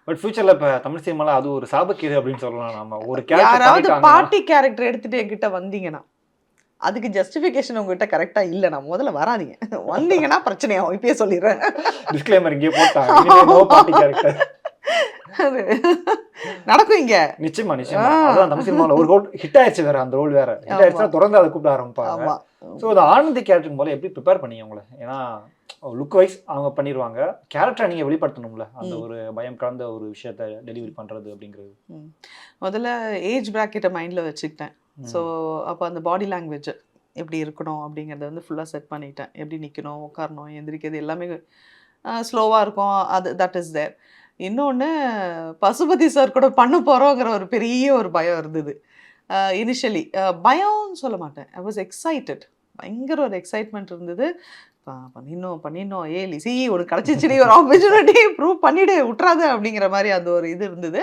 But ஃபியூச்சர்ல இப்ப தமிழ் சினிமால அது ஒரு சாபக்கேடு அப்படின்னு சொல்லலாம். நாம ஒரு கேரக்டர் யாராவது பண்ணிட்டாங்கன்னா பாட்டி கேரக்டர் எடுத்துட்டு என்கிட்ட வந்தீங்கன்னா அதுக்கு ஜஸ்டிஃபிகேஷன் உங்ககிட்ட கரெக்டா இல்லைண்ணா முதல்ல வராதீங்க. வந்தீங்கன்னா பிரச்சனையாகும், இப்பயே சொல்லிடுறேன். டிஸ்க்ளைமர் இங்கே போட்டாங்க. இனிமே நோ பாட்டி கேரக்டர். அது நடக்கும் இங்க. நிச்சயமா, நிச்சயமா. அதான் தமிழ் சினிமால ஒரு ரோல் ஹிட் ஆயிடுச்சு வேற, அந்த ரோல் வேற. ஹிட் ஆயிடுச்சுனா தொடர்ந்து அத கூப்பிட ஆரம்பிப்பாங்க. ஆமா. சோ அந்த ஆனந்தி கேரக்டர் போல எப்படி ப்ரிப்பேர் பண்ணீங்க உங்கள? ஏன்னா லுக் வைஸ் அவங்க பண்ணிருவாங்க. கேரக்டரை நீங்க வெளிப்படுத்தணும்ல. அந்த ஒரு பயம் கலந்த ஒரு விஷயத்தை டெலிவரி பண்றது அப்படிங்கிறது. முதல்ல ஏஜ் பிராக்கெட்டை மைண்ட்ல வச்சுக்கிட்டேன். ஸோ அப்போ அந்த பாடி லாங்குவேஜ் எப்படி இருக்கணும் அப்படிங்கிறத வந்து ஃபுல்லாக செட் பண்ணிட்டேன். எப்படி நிற்கணும், உட்காரணும், எந்திரிக்கிறது எல்லாமே ஸ்லோவாக இருக்கும். அது தட் இஸ் தேர். இன்னொன்று, பசுபதி சார் கூட பண்ண போகிறோங்கிற ஒரு பெரிய ஒரு பயம் இருந்தது இனிஷியலி. பயம்னு சொல்ல மாட்டேன், ஐ வாஸ் எக்ஸைட்டட். பயங்கர ஒரு எக்ஸைட்மெண்ட் இருந்தது. பண்ணிடணும் ஏ லிசி உனக்கு கிடச்சிச்சிடி ஒரு ஆப்பர்ச்சுனிட்டி, ப்ரூவ் பண்ணிவிடு விட்றாது அப்படிங்கிற மாதிரி அந்த ஒரு இது இருந்தது.